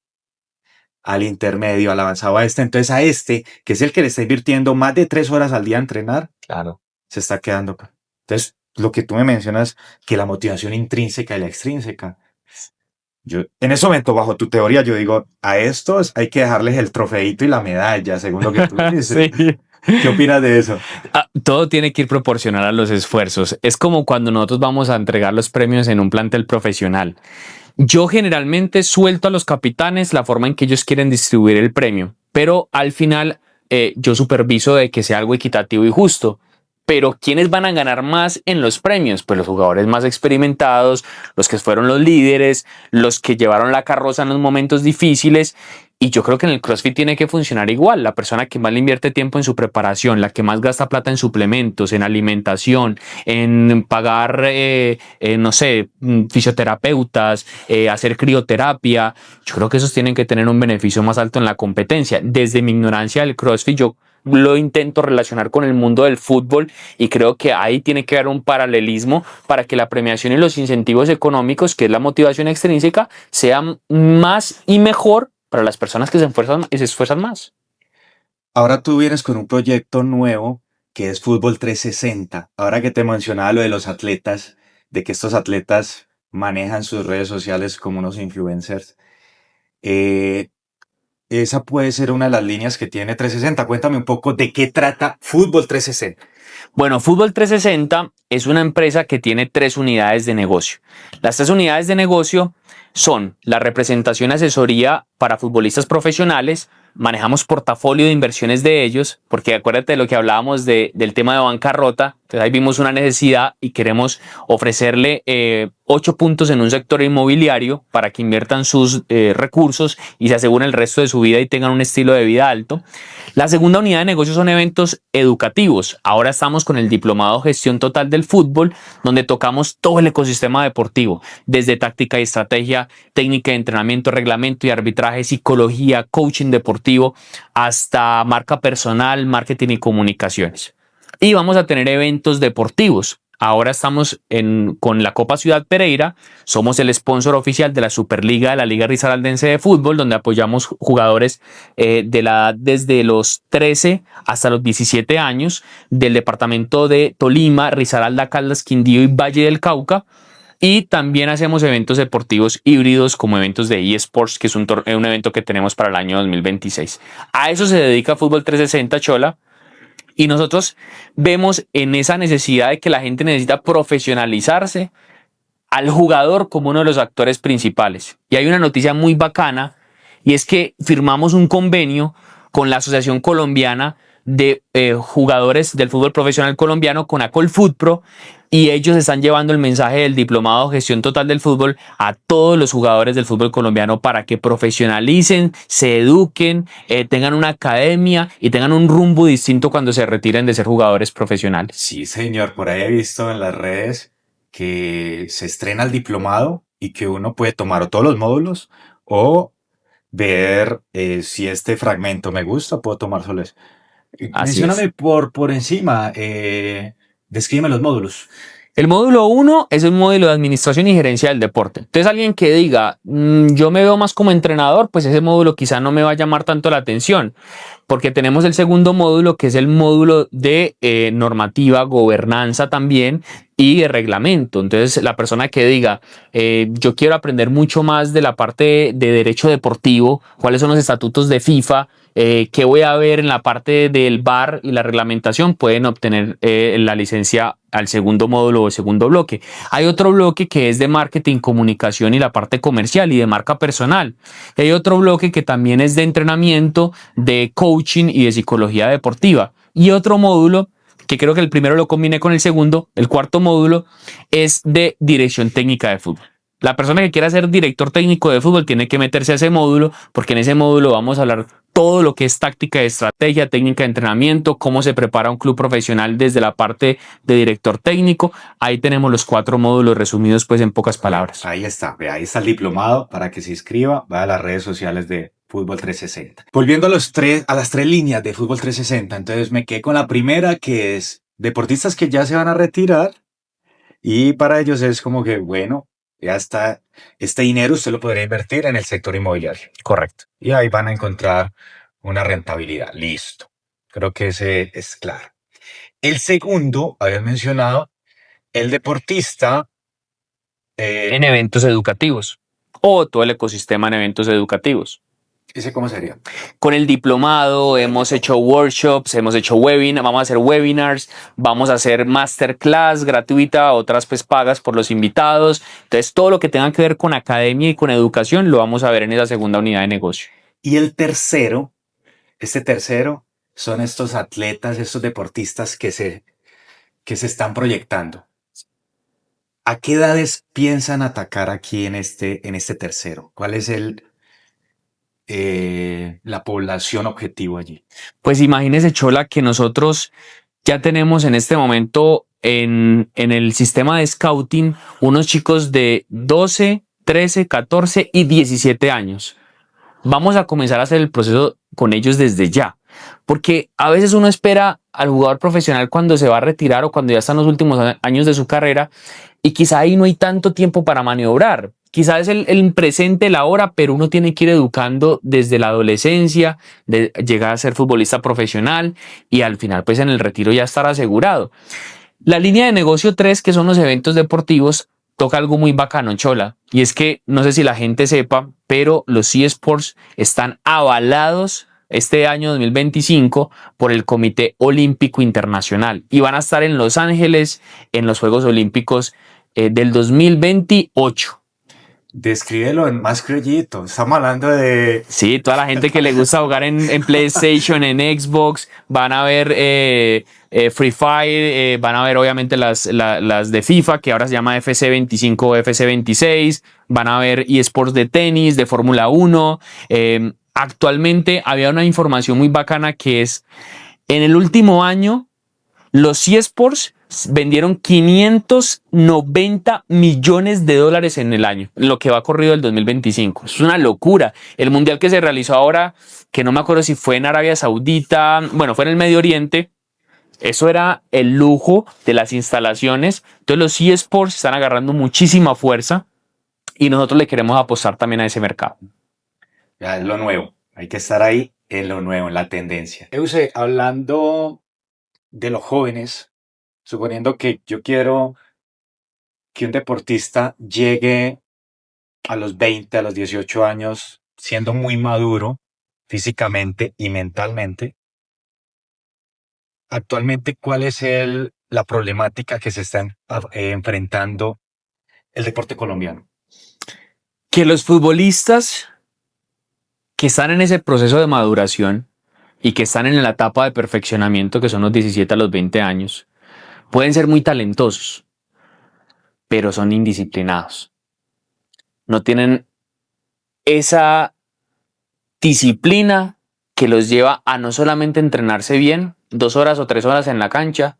al intermedio, al avanzado a este. Entonces a este, que es el que le está invirtiendo más de 3 horas al día a entrenar, Claro. se está quedando acá. Entonces, lo que tú me mencionas, que la motivación intrínseca y la extrínseca. Yo, en ese momento, bajo tu teoría, yo digo, a estos hay que dejarles el trofeito y la medalla, según lo que tú dices. Sí. ¿Qué opinas de eso? Todo tiene que ir proporcional a los esfuerzos. Es como cuando nosotros vamos a entregar los premios en un plantel profesional. Yo generalmente suelto a los capitanes la forma en que ellos quieren distribuir el premio, pero al final yo superviso de que sea algo equitativo y justo. Pero ¿quiénes van a ganar más en los premios? Pues los jugadores más experimentados, los que fueron los líderes, los que llevaron la carroza en los momentos difíciles. Y yo creo que en el CrossFit tiene que funcionar igual. La persona que más le invierte tiempo en su preparación, la que más gasta plata en suplementos, en alimentación, en pagar, no sé, fisioterapeutas, hacer crioterapia. Yo creo que esos tienen que tener un beneficio más alto en la competencia. Desde mi ignorancia del CrossFit, yo lo intento relacionar con el mundo del fútbol y creo que ahí tiene que haber un paralelismo para que la premiación y los incentivos económicos, que es la motivación extrínseca, sean más y mejor para las personas que se esfuerzan más. Ahora tú vienes con un proyecto nuevo que es Fútbol 360. Ahora que te mencionaba lo de los atletas, de que estos atletas manejan sus redes sociales como unos influencers. Esa puede ser una de las líneas que tiene 360. Cuéntame un poco de qué trata Fútbol 360. Bueno, Fútbol 360 es una empresa que tiene 3 unidades de negocio. Las 3 unidades de negocio son la representación y asesoría para futbolistas profesionales. Manejamos portafolio de inversiones de ellos, porque acuérdate de lo que hablábamos del tema de bancarrota. Entonces ahí vimos una necesidad y queremos ofrecerle 8 puntos en un sector inmobiliario para que inviertan sus recursos y se aseguren el resto de su vida y tengan un estilo de vida alto. La segunda unidad de negocio son eventos educativos. Ahora estamos con el diplomado Gestión Total del Fútbol, donde tocamos todo el ecosistema deportivo, desde táctica y estrategia, técnica de entrenamiento, reglamento y arbitraje, psicología, coaching deportivo, hasta marca personal, marketing y comunicaciones. y vamos a tener eventos deportivos. Ahora estamos con la Copa Ciudad Pereira, somos el sponsor oficial de la Superliga de la Liga Risaraldense de Fútbol, donde apoyamos jugadores desde los 13 hasta los 17 años del departamento de Tolima, Risaralda, Caldas, Quindío y Valle del Cauca. Y también hacemos eventos deportivos híbridos como eventos de eSports, que es un evento que tenemos para el año 2026. A eso se dedica Fútbol 360, Chola. Y nosotros vemos en esa necesidad de que la gente necesita profesionalizarse al jugador como uno de los actores principales. Y hay una noticia muy bacana, y es que firmamos un convenio con la Asociación Colombiana de Jugadores del Fútbol Profesional Colombiano, con Acolfutpro, y ellos están llevando el mensaje del Diplomado de Gestión Total del Fútbol a todos los jugadores del fútbol colombiano para que profesionalicen, se eduquen, tengan una academia y tengan un rumbo distinto cuando se retiren de ser jugadores profesionales. Sí, señor, por ahí he visto en las redes que se estrena el diplomado y que uno puede tomar o todos los módulos o ver si este fragmento me gusta, puedo tomar solo eso. Mencióname por encima, descríbeme los módulos. El módulo 1 es el módulo de administración y gerencia del deporte. Entonces, alguien que diga, yo me veo más como entrenador, pues ese módulo quizá no me va a llamar tanto la atención, porque tenemos el segundo módulo, que es el módulo de normativa, gobernanza también y de reglamento. Entonces, la persona que diga, yo quiero aprender mucho más de la parte de derecho deportivo, cuáles son los estatutos de FIFA, qué voy a ver en la parte del VAR y la reglamentación, pueden obtener la licencia al segundo módulo o segundo bloque. Hay otro bloque que es de marketing, comunicación y la parte comercial y de marca personal. Hay otro bloque que también es de entrenamiento, de coaching y de psicología deportiva. Y otro módulo, que creo que el primero lo combiné con el segundo, el cuarto módulo, es de dirección técnica de fútbol. La persona que quiera ser director técnico de fútbol tiene que meterse a ese módulo, porque en ese módulo vamos a hablar todo lo que es táctica de estrategia, técnica de entrenamiento, cómo se prepara un club profesional desde la parte de director técnico. Ahí tenemos los 4 módulos resumidos pues en pocas palabras. Ahí está el diplomado para que se inscriba, vaya a las redes sociales de Fútbol 360. Volviendo a las 3 líneas de Fútbol 360, entonces me quedé con la primera, que es deportistas que ya se van a retirar, y para ellos es como que, bueno, ya está, este dinero usted lo podría invertir en el sector inmobiliario. Correcto. Y ahí van a encontrar una rentabilidad. Listo. Creo que ese es claro. El segundo, habías mencionado, el deportista en eventos educativos o todo el ecosistema en eventos educativos. ¿Ese cómo sería? Con el diplomado hemos hecho workshops, hemos hecho webinars, vamos a hacer webinars, vamos a hacer masterclass gratuita, otras pues pagas por los invitados. Entonces todo lo que tenga que ver con academia y con educación lo vamos a ver en esa segunda unidad de negocio. Y el tercero, son estos atletas, estos deportistas que se están proyectando. ¿A qué edades piensan atacar aquí en este tercero? ¿Cuál es la población objetivo allí? Pues imagínese, Chola, que nosotros ya tenemos en este momento en el sistema de scouting unos chicos de 12, 13, 14 y 17 años. Vamos a comenzar a hacer el proceso con ellos desde ya, porque a veces uno espera al jugador profesional cuando se va a retirar o cuando ya están los últimos años de su carrera, y quizá ahí no hay tanto tiempo para maniobrar. Quizás es el presente, la hora, pero uno tiene que ir educando desde la adolescencia, de llegar a ser futbolista profesional y al final pues en el retiro ya estar asegurado. La línea de negocio 3, que son los eventos deportivos, toca algo muy bacano, Chola, y es que no sé si la gente sepa, pero los eSports están avalados este año 2025 por el Comité Olímpico Internacional y van a estar en Los Ángeles en los Juegos Olímpicos del 2028. Descríbelo en más criollito. Estamos hablando de... Sí, toda la gente que le gusta jugar en PlayStation, en Xbox, van a ver Free Fire, van a ver obviamente las de FIFA, que ahora se llama FC25 o FC26, van a ver eSports de tenis, de Fórmula 1. Actualmente había una información muy bacana que es, en el último año, los eSports vendieron 590 millones de dólares en el año, lo que va corrido el 2025. Es una locura. El mundial que se realizó ahora, que no me acuerdo si fue en Arabia Saudita, bueno, fue en el Medio Oriente, Eso era el lujo de las instalaciones. Entonces los eSports están agarrando muchísima fuerza y nosotros le queremos apostar también a ese mercado. Ya es lo nuevo. Hay que estar ahí en lo nuevo, en la tendencia. Euse, hablando de los jóvenes, suponiendo que yo quiero que un deportista llegue a los 20, a los 18 años, siendo muy maduro físicamente y mentalmente, actualmente, ¿cuál es la problemática que se está enfrentando el deporte colombiano? Que los futbolistas que están en ese proceso de maduración y que están en la etapa de perfeccionamiento, que son los 17 a los 20 años, pueden ser muy talentosos, pero son indisciplinados. No tienen esa disciplina que los lleva a no solamente entrenarse bien, 2 horas o 3 horas en la cancha,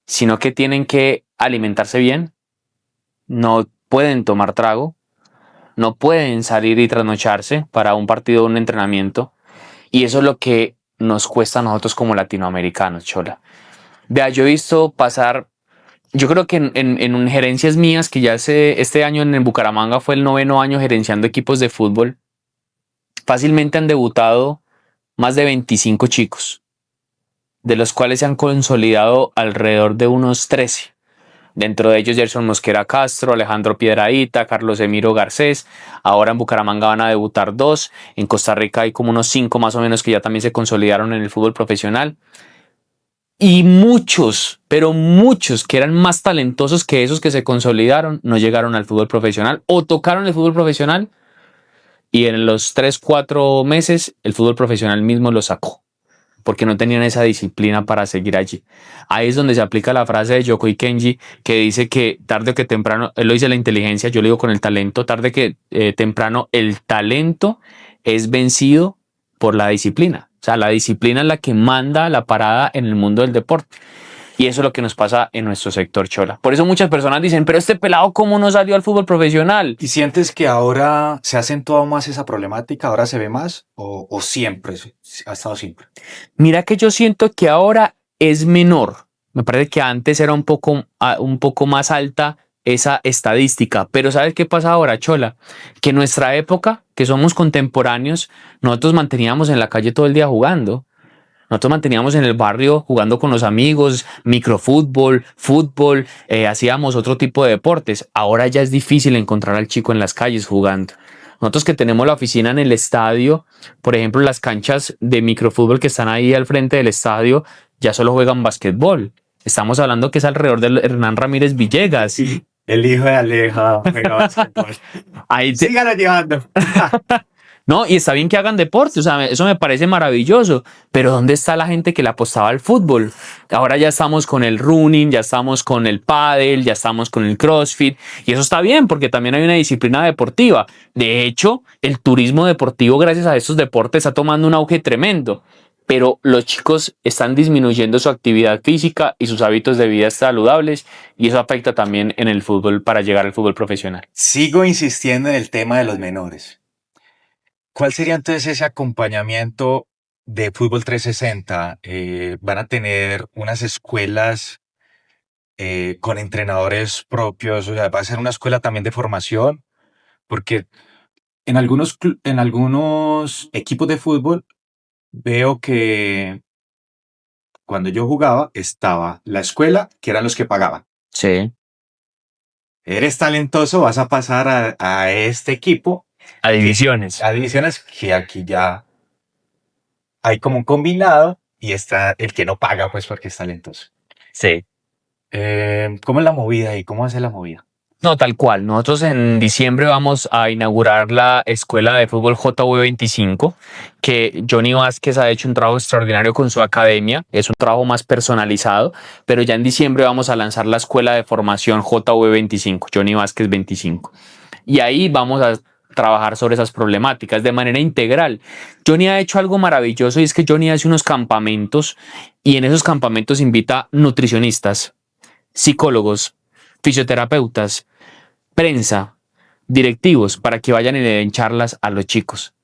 sino que tienen que alimentarse bien, no pueden tomar trago, no pueden salir y trasnocharse para un partido o un entrenamiento. Y eso es lo que nos cuesta a nosotros como latinoamericanos, Chola. Vea, yo he visto pasar, yo creo que en gerencias mías, que ya este año en Bucaramanga fue el 9º año gerenciando equipos de fútbol, fácilmente han debutado más de 25 chicos, de los cuales se han consolidado alrededor de unos 13. Dentro de ellos Gerson Mosquera Castro, Alejandro Piedrahita, Carlos Emiro Garcés. Ahora en Bucaramanga van a debutar 2. En Costa Rica hay como unos 5 más o menos que ya también se consolidaron en el fútbol profesional. Y muchos, pero muchos que eran más talentosos que esos que se consolidaron, no llegaron al fútbol profesional o tocaron el fútbol profesional y en los 3-4 meses el fútbol profesional mismo lo sacó, porque no tenían esa disciplina para seguir allí. Ahí es donde se aplica la frase de Yokoi Kenji, que dice que tarde o que temprano, él lo dice la inteligencia, yo lo digo con el talento, tarde que temprano el talento es vencido por la disciplina. O sea, la disciplina es la que manda la parada en el mundo del deporte. Y eso es lo que nos pasa en nuestro sector, Chola. Por eso muchas personas dicen, pero este pelado, ¿cómo no salió al fútbol profesional? ¿Y sientes que ahora se ha acentuado más esa problemática? ¿Ahora se ve más? ¿O siempre? ¿Ha estado siempre? Mira que yo siento que ahora es menor. Me parece que antes era un poco más alta esa estadística. Pero ¿sabes qué pasa ahora, Chola? Que en nuestra época, que somos contemporáneos, nosotros manteníamos en la calle todo el día jugando. Nosotros manteníamos en el barrio jugando con los amigos, microfútbol, fútbol, hacíamos otro tipo de deportes. Ahora ya es difícil encontrar al chico en las calles jugando. Nosotros que tenemos la oficina en el estadio, por ejemplo, las canchas de microfútbol que están ahí al frente del estadio, ya solo juegan basquetbol. Estamos hablando que es alrededor del Hernán Ramírez Villegas. Sí, el hijo de Aleja juega básquetbol. Síganlo llevando. No, y está bien que hagan deporte, o sea, eso me parece maravilloso, pero ¿dónde está la gente que le apostaba al fútbol? Ahora ya estamos con el running, ya estamos con el pádel, ya estamos con el CrossFit, y eso está bien porque también hay una disciplina deportiva. De hecho, el turismo deportivo gracias a estos deportes está tomando un auge tremendo, pero los chicos están disminuyendo su actividad física y sus hábitos de vida saludables, y eso afecta también en el fútbol para llegar al fútbol profesional. Sigo insistiendo en el tema de los menores. ¿Cuál sería entonces ese acompañamiento de Fútbol 360? ¿Van a tener unas escuelas con entrenadores propios? O sea, ¿va a ser una escuela también de formación? Porque en algunos equipos de fútbol veo que cuando yo jugaba estaba la escuela, que eran los que pagaban. Sí. Eres talentoso, vas a pasar a este equipo. A divisiones. A divisiones que aquí ya hay como un combinado y está el que no paga, pues porque es talentoso. Sí. ¿Cómo es la movida y cómo hace la movida? No, tal cual. Nosotros en diciembre vamos a inaugurar la escuela de fútbol JV25, que Johnny Vázquez ha hecho un trabajo extraordinario con su academia. Es un trabajo más personalizado, pero ya en diciembre vamos a lanzar la escuela de formación JV25, Johnny Vázquez 25. Y ahí vamos a trabajar sobre esas problemáticas de manera integral. Johnny ha hecho algo maravilloso y es que Johnny hace unos campamentos y en esos campamentos invita nutricionistas, psicólogos, fisioterapeutas, prensa, directivos para que vayan y le den charlas a los chicos.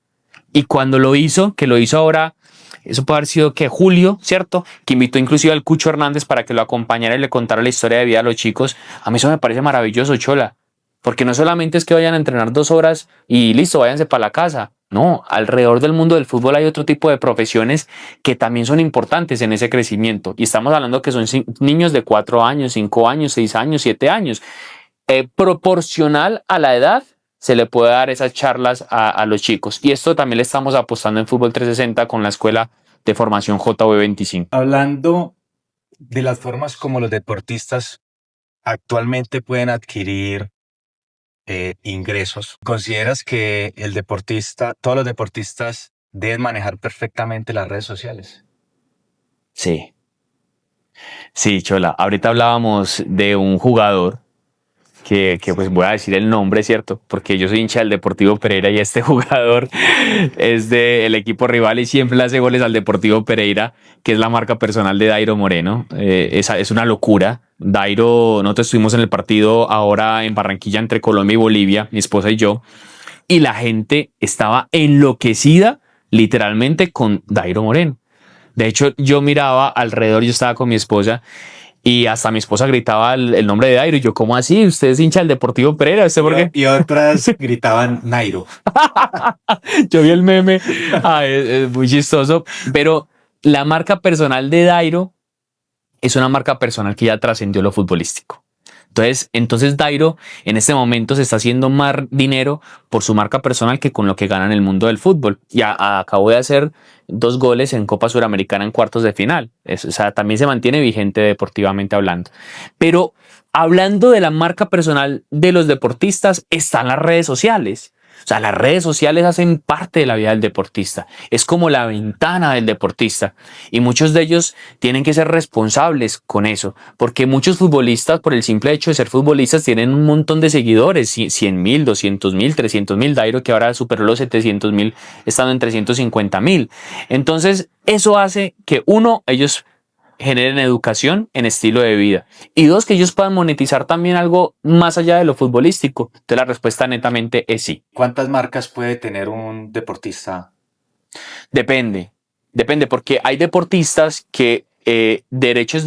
Y cuando lo hizo, que lo hizo ahora Eso puede haber sido que Julio, ¿cierto? Que invitó inclusive al Cucho Hernández para que lo acompañara y le contara la historia de vida a los chicos. A mí eso me parece maravilloso, Chola. Porque no solamente es que vayan a entrenar 2 horas y listo, váyanse para la casa. No, alrededor del mundo del fútbol hay otro tipo de profesiones que también son importantes en ese crecimiento. Y estamos hablando que son niños de 4 años, 5 años, 6 años, 7 años. Proporcional a la edad se le puede dar esas charlas a los chicos. Y esto también le estamos apostando en Fútbol 360 con la Escuela de Formación JV25. Hablando de las formas como los deportistas actualmente pueden adquirir ingresos, ¿consideras que todos los deportistas deben manejar perfectamente las redes sociales? Sí, sí, Chola. Ahorita hablábamos de un jugador que pues voy a decir el nombre, ¿cierto? Porque yo soy hincha del Deportivo Pereira y este jugador es del equipo rival y siempre le hace goles al Deportivo Pereira, que es la marca personal de Dairo Moreno. Es una locura. Dairo, nosotros estuvimos en el partido ahora en Barranquilla entre Colombia y Bolivia, mi esposa y yo, y la gente estaba enloquecida literalmente con Dairo Moreno. De hecho, yo miraba alrededor, yo estaba con mi esposa y hasta mi esposa gritaba el nombre de Dairo. Y yo, ¿cómo así? ¿Usted es hincha del Deportivo Pereira? ¿Usted por qué? Y otras gritaban Nairo. Yo vi el meme. Es muy chistoso. Pero la marca personal de Dairo es una marca personal que ya trascendió lo futbolístico. Entonces Dairo en este momento se está haciendo más dinero por su marca personal que con lo que gana en el mundo del fútbol. Acabó de hacer 2 goles en Copa Suramericana en cuartos de final. O sea, también se mantiene vigente deportivamente hablando. Pero hablando de la marca personal de los deportistas, están las redes sociales. O sea, las redes sociales hacen parte de la vida del deportista. Es como la ventana del deportista. Y muchos de ellos tienen que ser responsables con eso. Porque muchos futbolistas, por el simple hecho de ser futbolistas, tienen un montón de seguidores. 100,000, 200,000, 300,000. Dairo, que ahora superó los 700,000, estando en 350,000. Entonces, eso hace que ellos generen educación en estilo de vida. Y 2, que ellos puedan monetizar también algo más allá de lo futbolístico. Entonces la respuesta netamente es sí. ¿Cuántas marcas puede tener un deportista? Depende porque hay deportistas que por derechos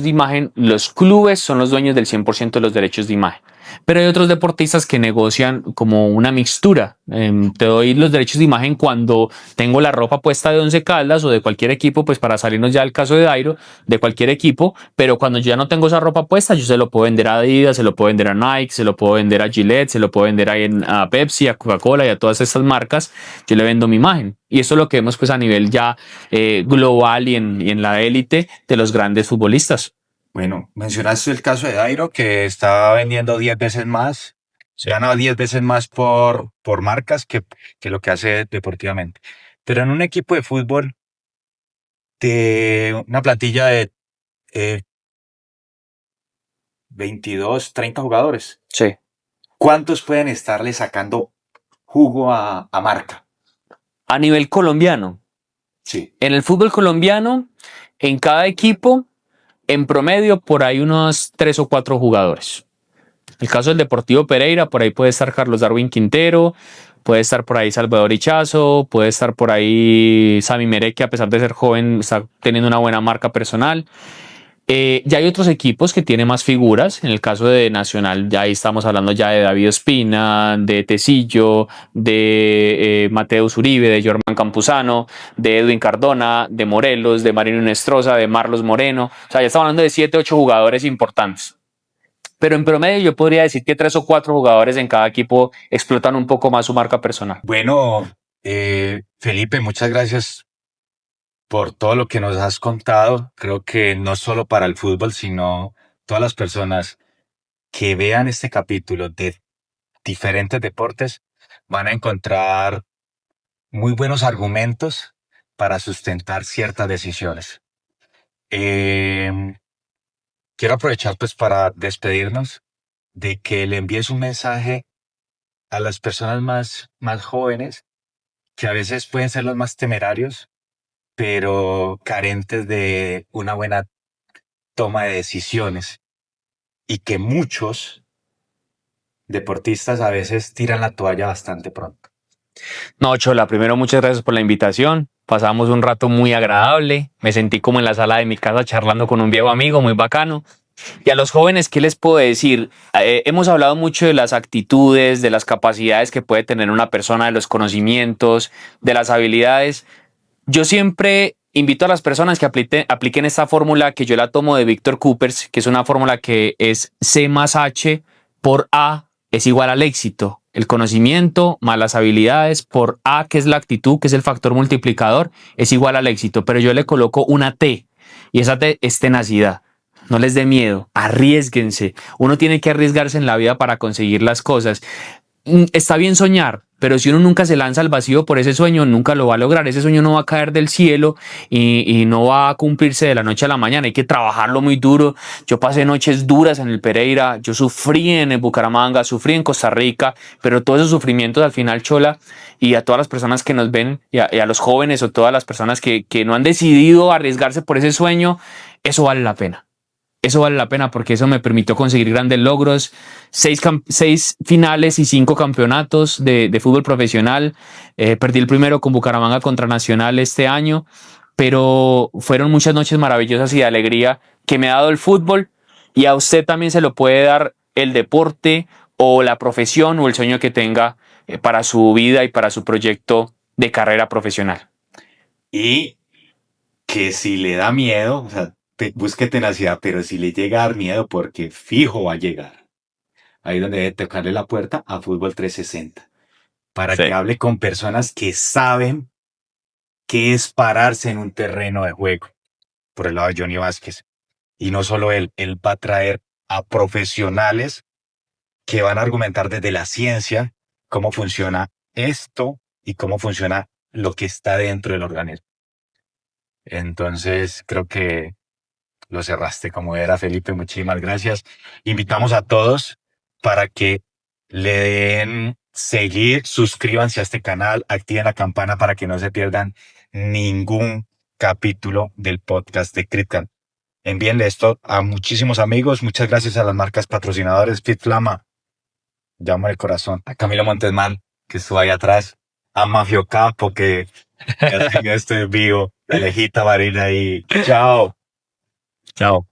de imagen, los clubes son los dueños del 100% de los derechos de imagen. Pero hay otros deportistas que negocian como una mixtura. Te doy los derechos de imagen cuando tengo la ropa puesta de Once Caldas o de cualquier equipo, pues para salirnos ya del caso de Dairo, de cualquier equipo, pero cuando yo ya no tengo esa ropa puesta, yo se lo puedo vender a Adidas, se lo puedo vender a Nike, se lo puedo vender a Gillette, se lo puedo vender a Pepsi, a Coca-Cola y a todas estas marcas, yo le vendo mi imagen. Y eso es lo que vemos pues a nivel ya global y en la élite de los grandes futbolistas. Bueno, mencionaste el caso de Dairo, que está vendiendo 10 veces más, se gana 10 veces más por marcas que lo que hace deportivamente. Pero en un equipo de fútbol, de una plantilla de 22, 30 jugadores, Sí. ¿cuántos pueden estarle sacando jugo a marca? A nivel colombiano, Sí. en el fútbol colombiano, en cada equipo, en promedio, por ahí unos 3 o 4 jugadores. El caso del Deportivo Pereira, por ahí puede estar Carlos Darwin Quintero, puede estar por ahí Salvador Ichazo, puede estar por ahí Sami Meré, que a pesar de ser joven está teniendo una buena marca personal. Ya hay otros equipos que tienen más figuras. En el caso de Nacional, ya ahí estamos hablando ya de David Ospina, de Tecillo, de Mateus Uribe, de Jorman Campuzano, de Edwin Cardona, de Morelos, de Marino Nestroza, de Marlos Moreno. O sea, ya estamos hablando de 7, 8 jugadores importantes. Pero en promedio yo podría decir que 3 o 4 jugadores en cada equipo explotan un poco más su marca personal. Bueno, Felipe, muchas gracias por todo lo que nos has contado. Creo que no solo para el fútbol, sino todas las personas que vean este capítulo de diferentes deportes van a encontrar muy buenos argumentos para sustentar ciertas decisiones. Em, Quiero aprovechar pues para despedirnos de que le envíes un mensaje a las personas más jóvenes, que a veces pueden ser los más temerarios, pero carentes de una buena toma de decisiones, y que muchos deportistas a veces tiran la toalla bastante pronto. No, Chola, primero muchas gracias por la invitación. Pasamos un rato muy agradable. Me sentí como en la sala de mi casa charlando con un viejo amigo muy bacano. Y a los jóvenes, ¿qué les puedo decir? Hemos hablado mucho de las actitudes, de las capacidades que puede tener una persona, de los conocimientos, de las habilidades. Yo siempre invito a las personas que apliquen esta fórmula que yo la tomo de Víctor Coopers, que es una fórmula que es C más H por A es igual al éxito. El conocimiento más las habilidades por A, que es la actitud, que es el factor multiplicador, es igual al éxito. Pero yo le coloco una T y esa T es tenacidad. No les dé miedo, arriesguense. Uno tiene que arriesgarse en la vida para conseguir las cosas. Está bien soñar, pero si uno nunca se lanza al vacío por ese sueño, nunca lo va a lograr. Ese sueño no va a caer del cielo y no va a cumplirse de la noche a la mañana. Hay que trabajarlo muy duro. Yo pasé noches duras en el Pereira, yo sufrí en el Bucaramanga, sufrí en Costa Rica, pero todos esos sufrimientos al final, Chola, y a todas las personas que nos ven y a los jóvenes o todas las personas que no han decidido arriesgarse por ese sueño, eso vale la pena. Eso vale la pena porque eso me permitió conseguir grandes logros, 6 finales y 5 campeonatos de fútbol profesional. Perdí el primero con Bucaramanga contra Nacional este año, pero fueron muchas noches maravillosas y de alegría que me ha dado el fútbol, y a usted también se lo puede dar el deporte o la profesión o el sueño que tenga para su vida y para su proyecto de carrera profesional. Y que si le da miedo, o sea, busque tenacidad, pero si le llega a dar miedo, porque fijo va a llegar. Ahí donde debe tocarle la puerta a Fútbol 360, para que Sí. hable con personas que saben qué es pararse en un terreno de juego. Por el lado de Johnny Vázquez. Y no solo él va a traer a profesionales que van a argumentar desde la ciencia cómo funciona esto y cómo funciona lo que está dentro del organismo. Entonces, creo que lo cerraste como era, Felipe. Muchísimas gracias. Invitamos a todos para que le den seguir, suscríbanse a este canal, activen la campana para que no se pierdan ningún capítulo del podcast de CritCam. Envíenle esto a muchísimos amigos. Muchas gracias a las marcas patrocinadores, Fit Flama, Llama el Corazón, a Camilo Montesmal, que estuvo ahí atrás, a Mafio Capo, que ya estoy vivo, la Alejita Marina ahí. Chao. Chao.